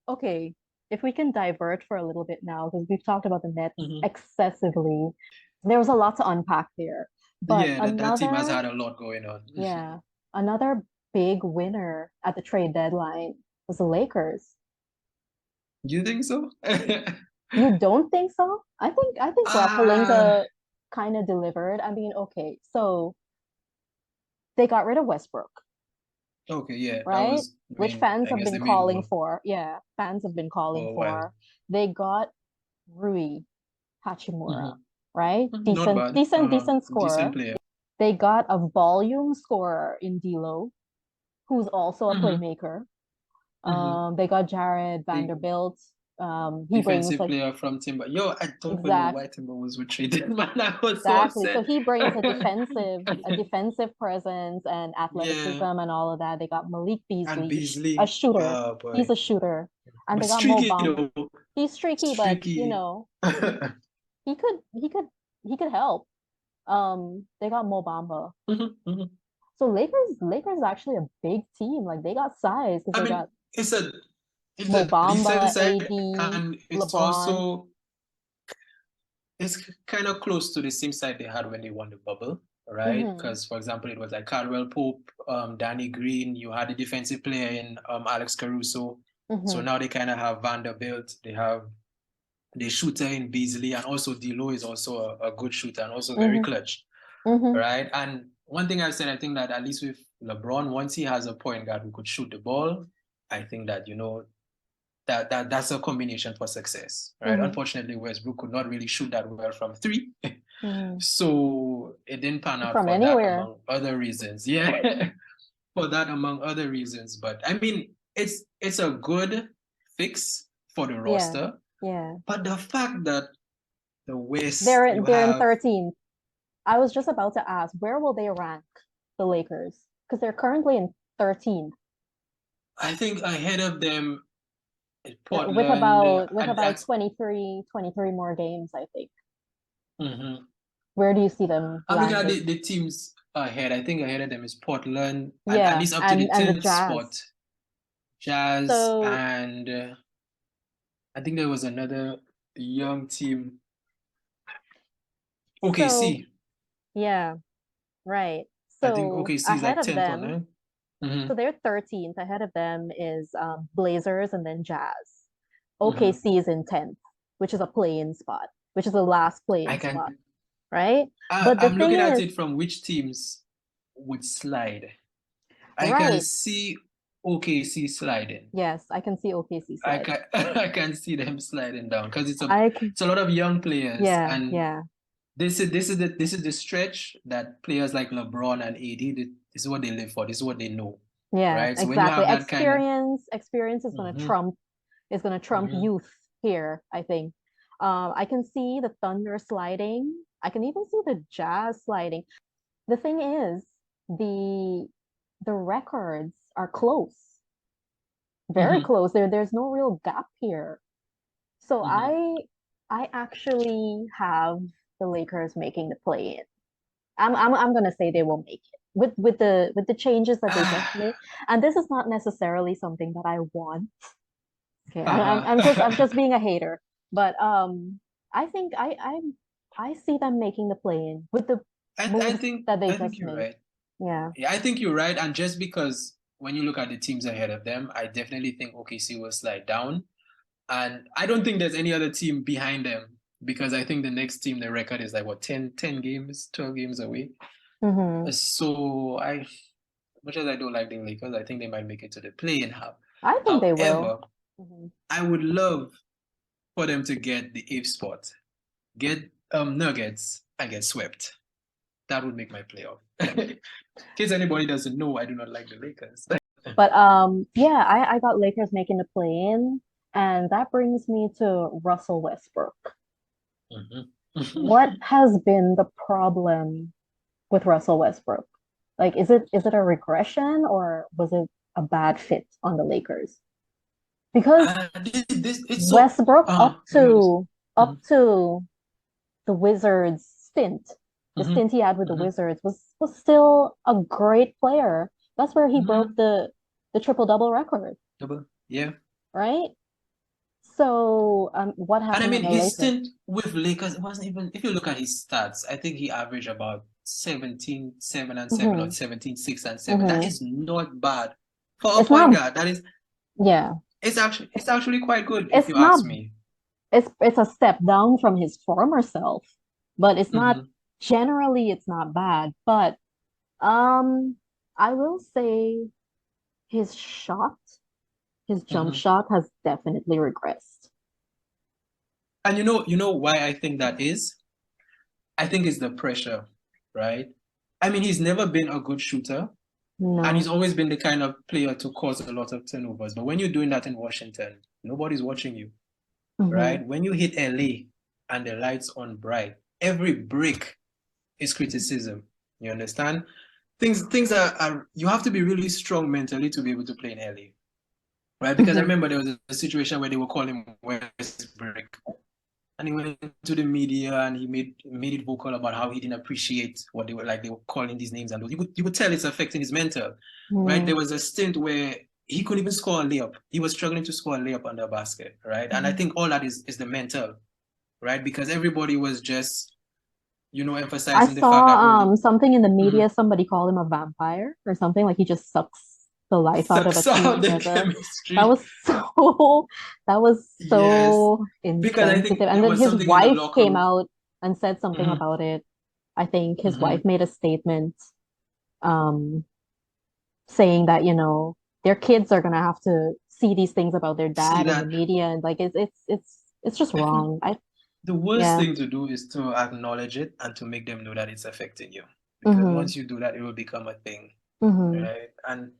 Okay, if we can divert for a little bit now, because we've talked about the Nets Hmm. excessively. There was a lot to unpack there. But Yeah, that team has another, had a lot going on. yeah, another big winner at the trade deadline was the Lakers. You think so? You don't think so? I think Rob Ah, Pelinka kind of delivered. I mean, okay, so they got rid of Westbrook, okay, yeah, that right? was, Which I fans have guess been the main calling move for. Yeah, fans have been calling for a while. for. They got Rui Hachimura, Hmm. right? Not Decent, bad. decent, decent Decent scorer. player. They got a volume scorer in D'Lo, who's also a Hmm. playmaker. Hmm. They got Jared Big Vanderbilt. He brings defensive like player from Timber. Yo, I don't even know exact why Timber was retreated, man. I was so exactly. So upset. he brings a defensive presence and athleticism Yeah, and all of that. They got Malik and Beasley, a Beasley. shooter. Oh He's boy. a shooter, and But they got Mo streaky Bamba. though. He's streaky, but Streaky. he could help. They got Mo Bamba. Mhm, mhm. So Lakers is actually a big team. Like they got size because I they mean, got it's Mo a decent Bamba, side, AD, and LeBron. it's kind of close to the same side they had when they won the bubble, right? Hmm. Because for example, it was like Caldwell Pope, Danny Green. You had a defensive player in Alex Caruso. So Hmm. now they kind of have Vanderbilt. They have the shooter in Beasley, and also D'Lo is also a good shooter and also very Hmm. clutch, Hmm. right? And one thing I've said, I think that at least with LeBron, once he has a point guard who could shoot the ball, I think that that's a combination for success, right? Hmm. Unfortunately, Westbrook could not really shoot that well from three, Hmm. so it didn't pan out From for that anywhere. among other reasons. Yeah, for that among other reasons. But I mean, it's a good fix for the Yeah. roster. Yeah. But the fact that the West They're you they're in have, 13th. I was just about to ask, where will they rank the Lakers? Because they're currently in 13th, I think ahead of them, with Portland. about with And about that's 23 more games, I think. mhm. Where do you see them I'm looking at landing? the teams ahead. I think ahead of them is Portland, at Yeah, least up to the and the 10th spot. Jazz. Jazz, So and I think there was another young team. so OKC. yeah, right. I think So OKC is ahead like of 10th or them, 9th. Hmm. so they're 13th. Ahead of them is Blazers and then Jazz. Hmm. OKC is in 10th, which is a play-in spot, which is the last I play-in can spot, right? But the I'm thing looking at is, it from which teams would slide. I can right, see OKC sliding. yes, I can see OKC I sliding. can I can see them sliding down because I can, it's a lot of young players, yeah, and yeah, this is the stretch that players like LeBron and AD, this is what they live for. This is what they know, yeah, right? So when you exactly. have that kind of Experience hmm is gonna trump hmm youth here, I think. I can see the Thunder sliding. I can even see the Jazz sliding. The thing is, the the records are close, very hmm close. There's no real gap here. So hmm I actually have the Lakers making the play in. I'm gonna say they will make it with the changes that they just made. And this is not necessarily something that I want. Okay, I'm just uh-huh. being a hater, but I think I see them making the play in with the I moves think that they I think just you're made. right. Yeah, Yeah, I think you're right. And just because when you look at the teams ahead of them, I definitely think OKC will slide down. And I don't think there's any other team behind them because I think the next team, the record is like what, 10 games, 12 games away. hmm, So much as I don't like the Lakers, I think they might make it to the play-in half. I think they will. However, Hmm. I would love for them to get the eighth spot, get Nuggets, and get swept. That would make my playoff. In case anybody doesn't know, I do not like the Lakers. But yeah, I got Lakers making the play in, and that brings me to Russell Westbrook. Mhm. What has been the problem with Russell Westbrook? Like, is it a regression or was it a bad fit on the Lakers? Because this it's so Westbrook go ahead. up Mhm. to the Wizards stint, the Mhm. stint he had with the Mhm. Wizards was still a great player. That's where he broke Mhm. the triple double record. Double. Yeah. right? So, what And I happened on mean, the his Lakers? stint with Lakers, it wasn't even, if you look at his stats, I think he averaged about 17, 7 and 7 or Mm-hmm. 17, 6 and 7. That Mm-hmm. is not bad for a It's point not, guard. That is, yeah, it's actually quite good if it's you not, ask me. it's a step down from his former self, but it's not, Hmm. generally, it's not bad. But, um, I will say his shot, his jump Hmm. shot has definitely regressed. And you know why I think that is? I think it's the pressure, right? I mean, he's never been a good shooter, and he's No. always been the kind of player to cause a lot of turnovers. But when you're doing that in Washington, nobody's watching you, Mm-hmm. right? When you hit LA and the lights on bright, every brick is criticism. You understand? Things are you have to be really strong mentally to be able to play in LA, right? Because I Mm-hmm. remember there was a situation where they were calling Westbrook, and he went to the media and he made it vocal about how he didn't appreciate what they were like. They were calling these names, and you could tell it's affecting his mental, right? There Mm-hmm. was a stint where he couldn't even score a layup. He was struggling to score a layup under a basket, right? And I Mm-hmm. think all that is the mental, right? Because everybody was just I emphasizing the fact saw that, oh, something in the mhm, media, somebody called him a vampire or something, like he just sucks the life out of a sucks out the teenager. That chemistry. was so that was Yes, so because I insensitive. think And there then was his something in the wife locker came room. out and said something Hmm. about it. I think his Hmm. wife made a statement um saying that, their kids are gonna have to see these things about their See dad in the that. media, and like it's just I think wrong. I the worst Yeah. thing to do is to acknowledge it and to make them know that it's affecting you. Because Mm-hmm. once you do that, it will become a thing, Mm-hmm. right? And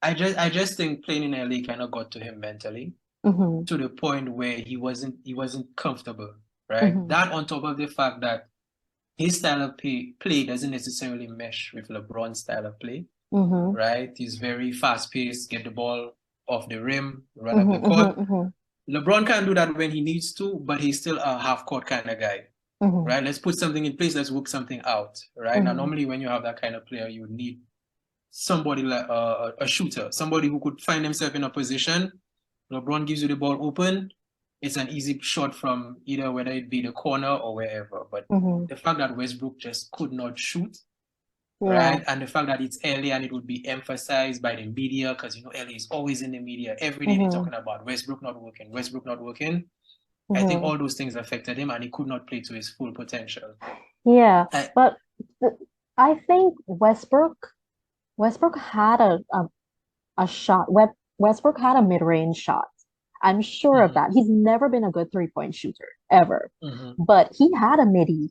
I just think playing in LA kind of got to him mentally Mm-hmm. to the point where he wasn't comfortable, right? Mm-hmm. That on top of the fact that his style of play doesn't necessarily mesh with LeBron's style of play, Mm-hmm. right? He's very fast paced, get the ball off the rim, run up Mm-hmm. the court. Mm-hmm. Mm-hmm. LeBron can do that when he needs to, but he's still a half court kind of guy, Mm-hmm. right? Let's put something in place, let's work something out, right? Now, Mm-hmm. normally when you have that kind of player, you need somebody like a shooter, somebody who could find himself in a position. LeBron gives you the ball open. It's an easy shot from either whether it be the corner or wherever. But Mm-hmm. the fact that Westbrook just could not shoot, Yeah. right? And the fact that it's LA and it would be emphasized by the media because LA is always in the media. Every day they're Mm-hmm. talking about Westbrook not working, Westbrook not working. I think Mm-hmm. all those things affected him and he could not play to his full potential. Yeah. I, But th- I think Westbrook had a shot. Westbrook had a mid-range shot. I'm sure of mhm, that. He's never been a good three-point shooter ever. mhm, But he had a midi. mhm.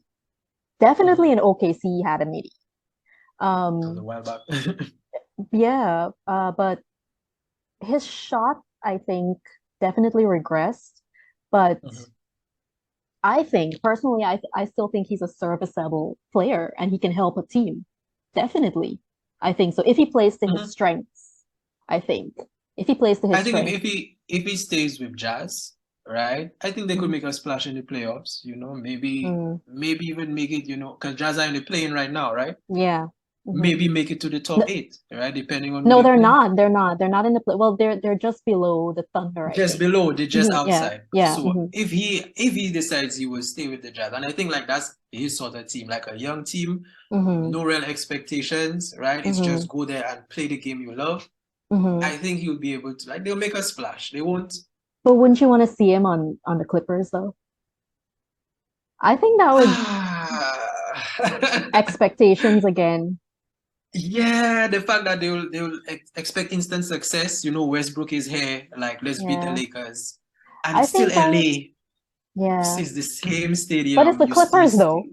Definitely in OKC he had a midi. That was a Um, while back. yeah, but his shot, I think, definitely regressed. But Mhm, I think personally, I still think he's a serviceable player and he can help a team. Definitely. I think so. If he plays to his mhm. strengths, I think. If he plays to his I think if, strengths. if he if he stays with Jazz, right, I think they could Mm, make a splash in the playoffs. Maybe mm, maybe even make it. Because Jazz are in the playing right now, right? yeah. Hmm. Maybe make it to the top No, eight, right? Depending on who no, they they're play. not. They're not. They're not in the play. Well, they're just below the Thunder, I Just think. below, they're just Hmm. Yeah, outside. yeah. So Hmm. if he decides he will stay with the Jazz, and I think like that's his sort of team, like a young team, Hmm. no real expectations, right? It's Hmm. just go there and play the game you love. Hmm. I think he'll be able to, like, they'll make a splash. They won't. But wouldn't you want to see him on the Clippers though? I think that would expectations again. Yeah, the fact that they will expect instant success. Westbrook is here, like let's beat the Yeah. Lakers, and I it's still think that LA. Yeah. It's the same But it's stadium. the You Clippers still though.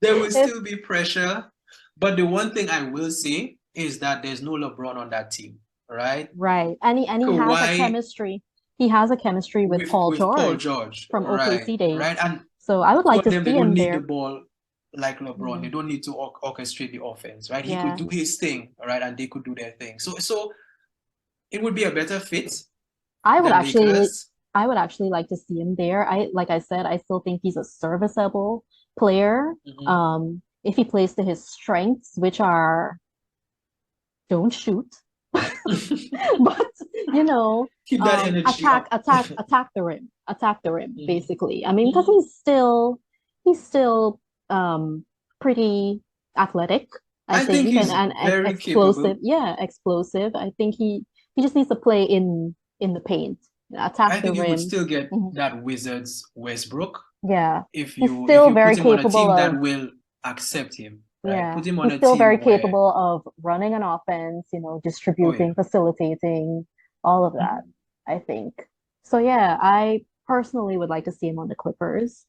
there will It's still be pressure, but the one thing I will say is that there's no LeBron on that team, right? right. And he has a Kawhi chemistry. He has a chemistry with Paul with Paul George George, from right, OKC days. right, and So I would two like of to them, they see don't him need the there. ball like LeBron. They Mhm. don't need to orchestrate the offense, right? He could Yeah. do his thing, right, and they could do their thing. So it would be a better fit I would than actually Lakers. I would actually like to see him there. Like I said, I still think he's a serviceable player. Hmm. If he plays to his strengths, which are don't shoot. But you know, Keep that energy up. attack the rim, Mhm. basically. I mean, because Mhm. he's still pretty athletic, I I think think, he's and very explosive. capable. Yeah, explosive. I think he just needs to play in the paint, attack I the think you could rim. still get Mhm. that Wizards Westbrook Yeah, if he's if still you very put him on a capable team that of. will accept him, right? Yeah, Put him on he's a still very team where, capable of running an offense, oh yeah. distributing, facilitating, all of that, Mhm. I think. So yeah, I personally would like to see him on the Clippers.